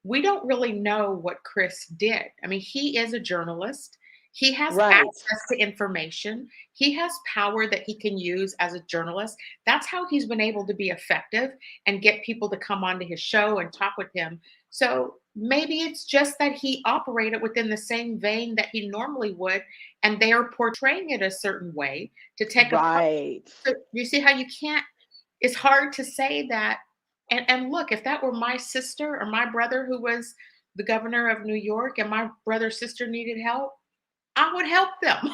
we don't really know what Chris did. I mean, he is a journalist. He has Right. access to information. He has power that he can use as a journalist. That's how he's been able to be effective and get people to come onto his show and talk with him. So maybe it's just that he operated within the same vein that he normally would, and they are portraying it a certain way to take Right. So you see how you can't, it's hard to say that. And look, if that were my sister or my brother who was the governor of New York and my brother or sister needed help, I would help them.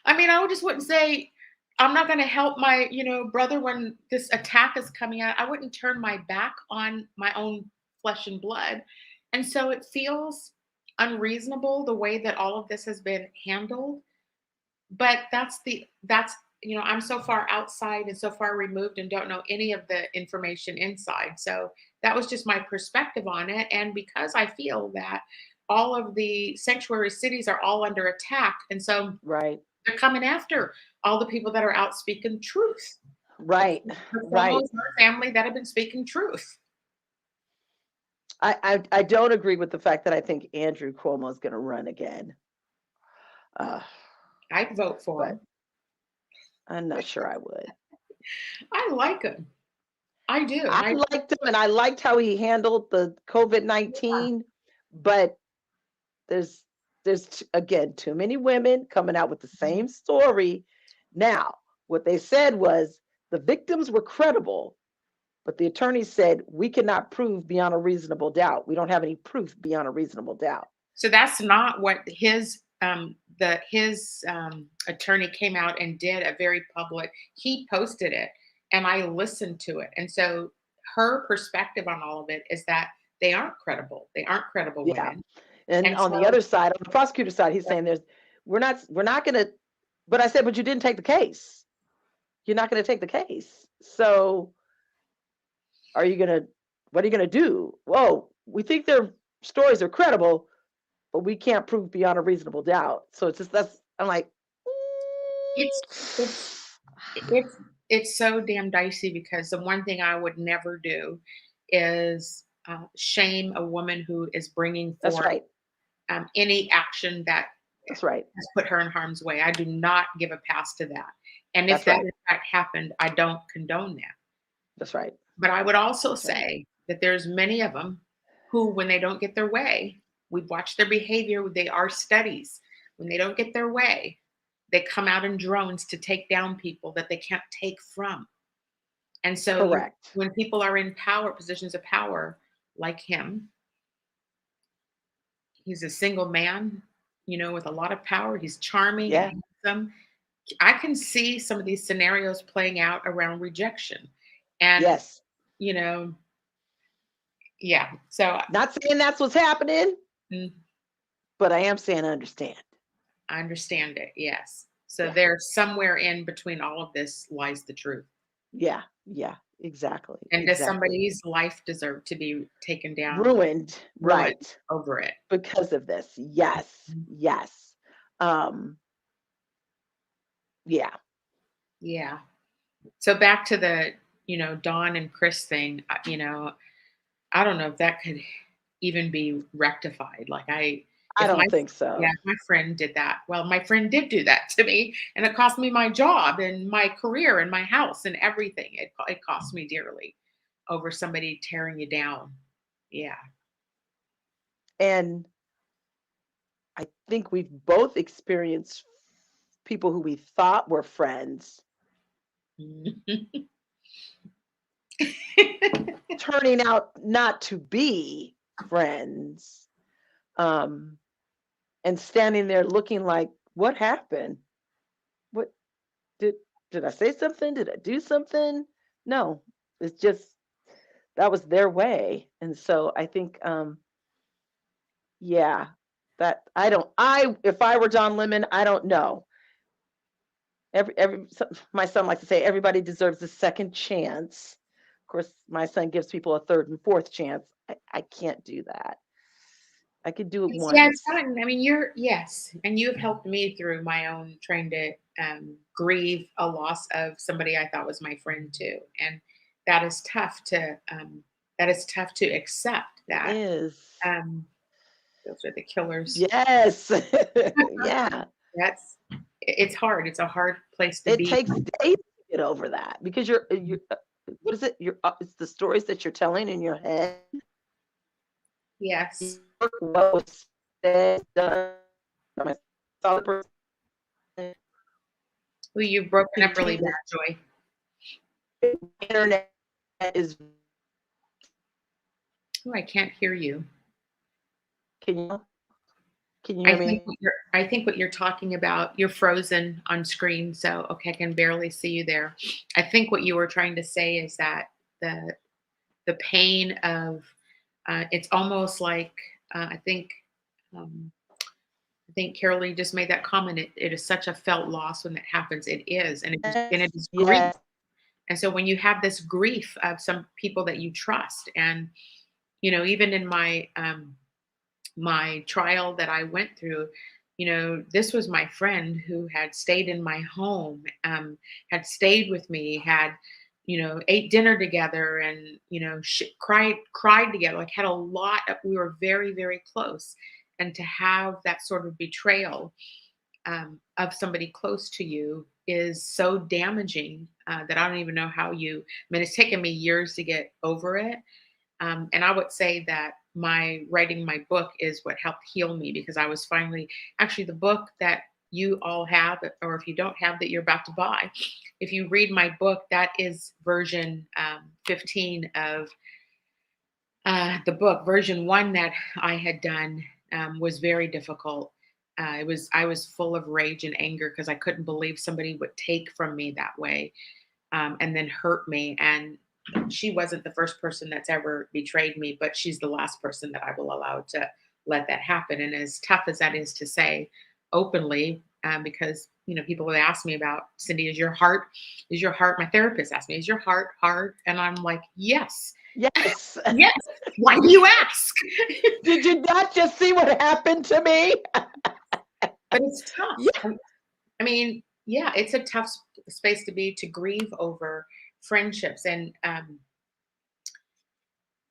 I mean, I just wouldn't say, I'm not going to help my, brother when this attack is coming out. I wouldn't turn my back on my own flesh and blood. And so it feels unreasonable the way that all of this has been handled. But I'm so far outside and so far removed and don't know any of the information inside. So that was just my perspective on it. And because I feel that all of the sanctuary cities are all under attack. And so right. they're coming after all the people that are out speaking truth. Right. Right. Family that have been speaking truth. I don't agree with the fact that I think Andrew Cuomo is going to run again. I'd vote for him. I'm not sure I would. I like him. I do. I liked him, and I liked how he handled the COVID-19, but there's again too many women coming out with the same story. Now, what they said was the victims were credible, but the attorney said we cannot prove beyond a reasonable doubt. We don't have any proof beyond a reasonable doubt. So that's not what his attorney came out and did a very public. He posted it, and I listened to it, and so her perspective on all of it is that they aren't credible. They aren't credible women. And on the other side, on the prosecutor's side, he's saying we're not going to, but I said, but you didn't take the case. You're not going to take the case. So what are you going to do? Whoa, we think their stories are credible, but we can't prove beyond a reasonable doubt. So it's just, I'm like, it's so damn dicey because the one thing I would never do is shame a woman who is bringing forth that's right. Any action that that's right has put her in harm's way. I do not give a pass to that. And if that in fact happened, I don't condone that. That's right. But I would also say that there's many of them who, when they don't get their way, we've watched their behavior. They are studies. When they don't get their way, they come out in drones to take down people that they can't take from. And so when people are in positions of power, like him, he's a single man, with a lot of power. He's charming and handsome. I can see some of these scenarios playing out around rejection. And, so. Not saying that's what's happening, but I am saying I understand. I understand it, yes. So there's somewhere in between all of this lies the truth. Yeah, exactly. And does somebody's life deserve to be taken down? Ruined, right. Over it. Because of this. Yes. Yeah. So back to the, Dawn and Chris thing, I don't know if that could even be rectified. Like I don't think so. Yeah, my friend did that. Well, my friend did do that to me, and it cost me my job and my career and my house and everything. It cost me dearly over somebody tearing you down. Yeah. And I think we've both experienced people who we thought were friends turning out not to be friends. And standing there looking like, what happened? What did I say something? Did I do something? No, it's just, that was their way. And so I think, if I were Don Lemon, I don't know. My son likes to say, everybody deserves a second chance. Of course, my son gives people a third and fourth chance. I can't do that. I could do it once. Yeah, it's fine. I mean, and you've helped me through my own trying to grieve a loss of somebody I thought was my friend too, and that is tough to accept. That is. Those are the killers. Yes. Yeah. It's hard. It's a hard place to It be. takes days to get over that because you're what is it? It's the stories that you're telling in your head. Yes. What was said, done. I'm a solid person. Well, you've broken up really bad, Joy. Internet is. Oh, I can't hear you. Can you hear me? I think what you're talking about, you're frozen on screen, so okay, I can barely see you there. I think what you were trying to say is that the pain of it's almost like I think Carolee just made that comment. It is such a felt loss when that happens. It is, and it is grief. Yes. And so when you have this grief of some people that you trust, and even in my my trial that I went through, this was my friend who had stayed in my home, had stayed with me, had, ate dinner together and, cried together, like had a lot of, we were very, very close. And to have that sort of betrayal of somebody close to you is so damaging that I don't even know how it's taken me years to get over it. And I would say that writing my book is what helped heal me, because I was finally, actually the book that you all have, or if you don't have, that you're about to buy, if you read my book, that is version 15 of the book. Version 1 that I had done was very difficult. I was full of rage and anger because I couldn't believe somebody would take from me that way and then hurt me. And she wasn't the first person that's ever betrayed me, but she's the last person that I will allow to let that happen. And as tough as that is to say openly, because people would ask me about, Cindi, is your heart? My therapist asked me, is your heart hard? And I'm like, yes. Yes. Yes. Why do you ask? Did you not just see what happened to me? But it's tough. Yeah. I mean, yeah, it's a tough space to be, to grieve over friendships. And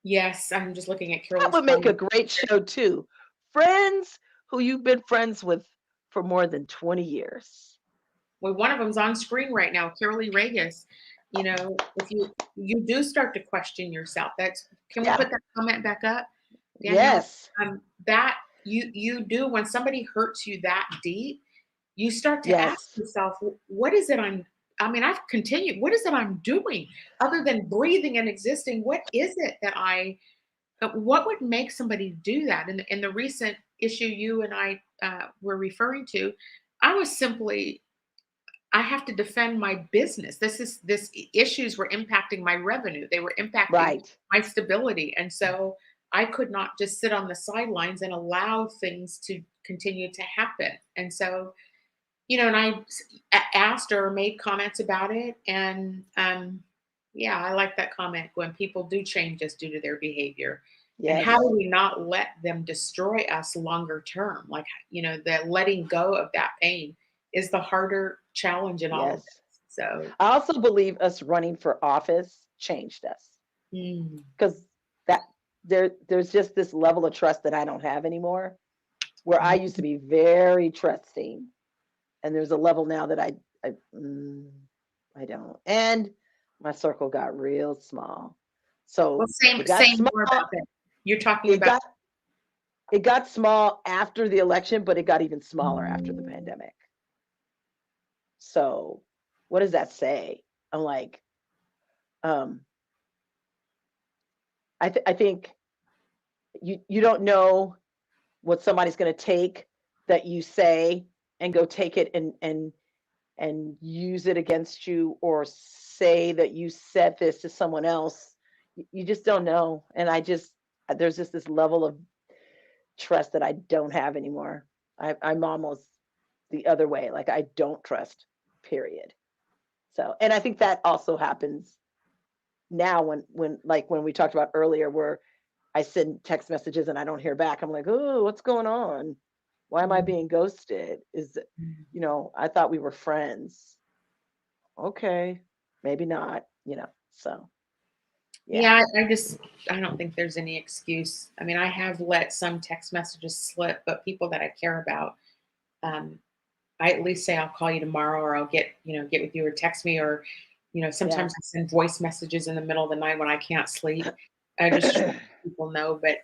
yes, I'm just looking at Carol's. That would make a great show too. Friends who you've been friends with for more than 20 years. Well, one of them's on screen right now, Carolee Regis. If you do start to question yourself, can we put that comment back up? Daniel? Yes. That you do, when somebody hurts you that deep, you start to ask yourself, what is it I've continued. What is it I'm doing other than breathing and existing? What is it that what would make somebody do that? In the recent issue you and I were referring to, I have to defend my business. This issues were impacting my revenue. They were impacting my stability. And so I could not just sit on the sidelines and allow things to continue to happen. And so, and I asked or made comments about it. And I like that comment, when people do change us due to their behavior. Yes. And how do we not let them destroy us longer term? Like, that letting go of that pain is the harder challenge in all of this. So I also believe us running for office changed us, because there's just this level of trust that I don't have anymore, where I used to be very trusting, and there's a level now that I don't, and my circle got real small. So say more about that. You're talking about it got small after the election, but it got even smaller after the pandemic. So what does that say? I'm like, I think you don't know what somebody's going to take that you say and go take it and use it against you, or say that you said this to someone else. You just don't know. And there's just this level of trust that I don't have anymore. I'm almost the other way. Like, I don't trust, period. So, and I think that also happens now when we talked about earlier, where I send text messages and I don't hear back. I'm like, oh, what's going on? Why am I being ghosted? I thought we were friends. Okay, maybe not, so. Yeah, I don't think there's any excuse. I mean, I have let some text messages slip, but people that I care about, I at least say I'll call you tomorrow, or I'll get with you, or text me, or sometimes I send voice messages in the middle of the night when I can't sleep. I just let people know, but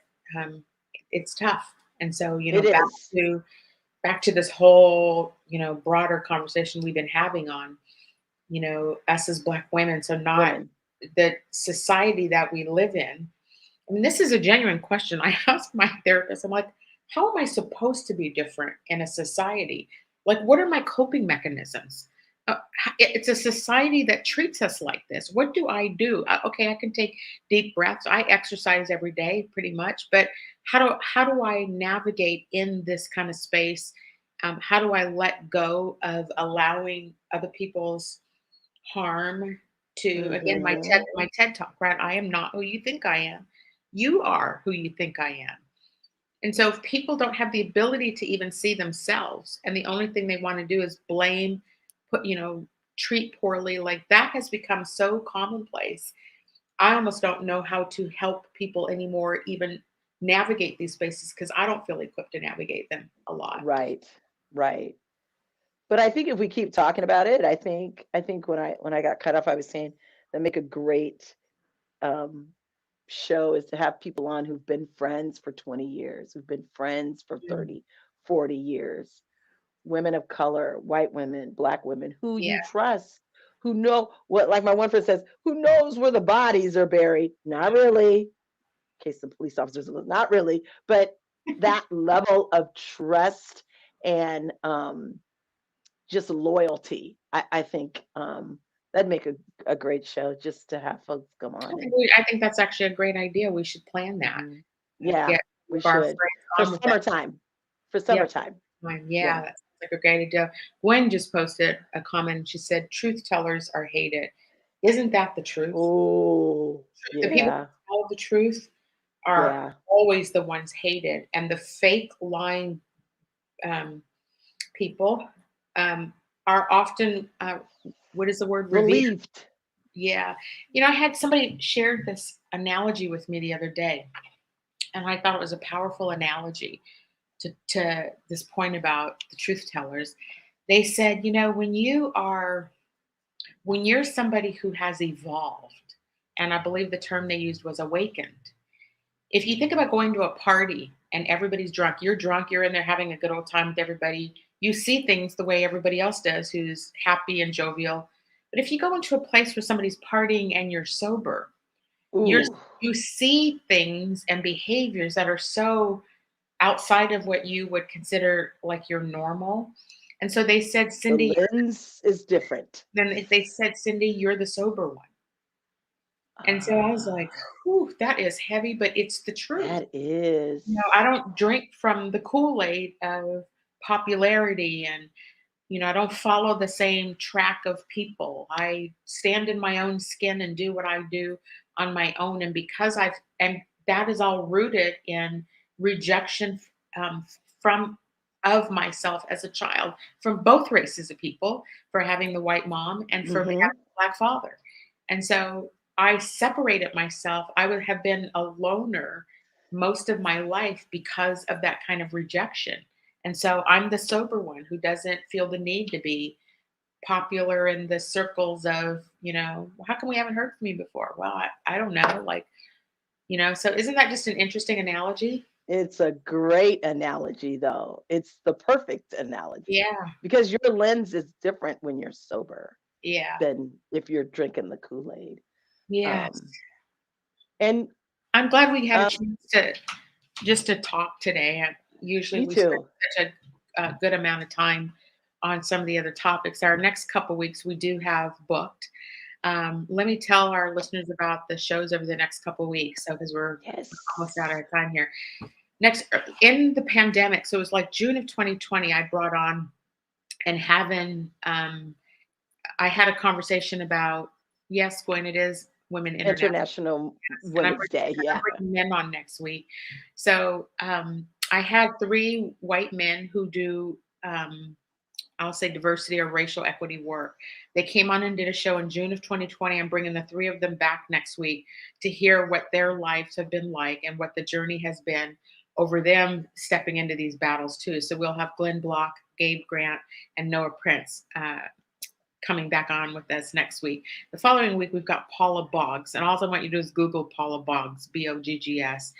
it's tough. And so It is. back to this whole broader conversation we've been having on us as Black women. So not Women. the society that we live in. I mean, this is a genuine question. I asked my therapist, I'm like, how am I supposed to be different in a society? Like, what are my coping mechanisms? It's a society that treats us like this. What do I do? Okay, I can take deep breaths. I exercise every day pretty much, but how do I navigate in this kind of space? How do I let go of allowing other people's harm to, again, my TED talk, right? I am not who you think I am. You are who you think I am. And so if people don't have the ability to even see themselves, and the only thing they want to do is blame, treat poorly, like that has become so commonplace. I almost don't know how to help people anymore, even navigate these spaces, because I don't feel equipped to navigate them a lot. Right. But I think if we keep talking about it, I think when I got cut off, I was saying that make a great show is to have people on who've been friends for 20 years, who've been friends for 30, 40 years, women of color, white women, Black women, who you trust, who know what, like my one friend says, who knows where the bodies are buried? Not really. In case the police officers, not really, but that level of trust and just loyalty. I think that'd make a great show, just to have folks come on. I think that's actually a great idea. We should plan that. Yeah, Get we our should. friends on with that. For summertime. Yeah, that's like a great idea. Gwen just posted a comment. She said, "Truth tellers are hated." Isn't that the truth? Oh, The people who tell the truth are always the ones hated, and the fake lying people are often what is the word? Relieved. Yeah. I had somebody shared this analogy with me the other day, and I thought it was a powerful analogy to this point about the truth tellers. They said, when you're somebody who has evolved, and I believe the term they used was awakened. If you think about going to a party and everybody's drunk, you're in there having a good old time with everybody. You see things the way everybody else does, who's happy and jovial. But if you go into a place where somebody's partying and you're sober, you see things and behaviors that are so outside of what you would consider like your normal. And so they said, Cindy, the lens is different. Then they said, Cindy, you're the sober one. And so I was like, whew, that is heavy, but it's the truth. That is. I don't drink from the Kool-Aid of popularity, and I don't follow the same track of people. I stand in my own skin and do what I do on my own. And because and that is all rooted in rejection of myself as a child from both races of people, for having the white mom and for having the Black father. And so I separated myself. I would have been a loner most of my life because of that kind of rejection. And so I'm the sober one who doesn't feel the need to be popular in the circles of, how come we haven't heard from you before? Well, I don't know. So isn't that just an interesting analogy? It's a great analogy, though. It's the perfect analogy. Yeah. Because your lens is different when you're sober. Yeah. Than if you're drinking the Kool-Aid. Yes. And I'm glad we had a chance to talk today. Usually we spend such a good amount of time on some of the other topics. Our next couple weeks we do have booked. Let me tell our listeners about the shows over the next couple of weeks, because we're almost out of time here. Next, in the pandemic, so it was like June of 2020, I brought on and I had a conversation about, yes, Gwen, it is Women International Women's Day. Yeah. I'm bringing men on next week. So I I had 3 white men who do, I'll say diversity or racial equity work. They came on and did a show in June of 2020. I'm bringing the 3 of them back next week to hear what their lives have been like and what the journey has been over them stepping into these battles too. So we'll have Glenn Block, Gabe Grant, and Noah Prince coming back on with us next week. The following week, we've got Paula Boggs. And all I want you to do is Google Paula Boggs, Boggs.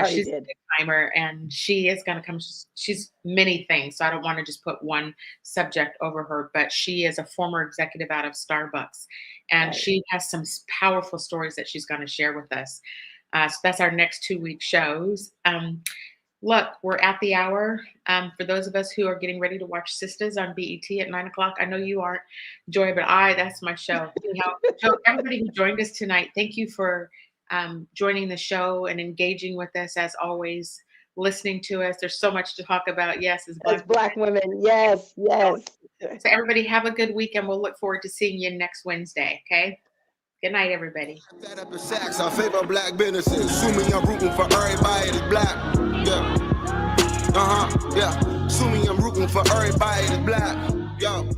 She's a big timer, and she is going to come. She's many things, so I don't want to just put one subject over her, but she is a former executive out of Starbucks, and she has some powerful stories that she's going to share with us. So that's our next 2-week shows. Look, we're at the hour. For those of us who are getting ready to watch Sisters on BET at 9 o'clock, I know you aren't, Joy, but that's my show. So everybody who joined us tonight, thank you for joining the show and engaging with us as always, listening to us. There's so much to talk about. Yes, as Black women. Yes. So everybody have a good week, and we'll look forward to seeing you next Wednesday. Okay. Good night, everybody. That up in Saks, I favor black businesses. Assuming I'm rooting for everybody that's black. Yeah. Yeah. Assuming I'm rooting for everybody that's black. Yo.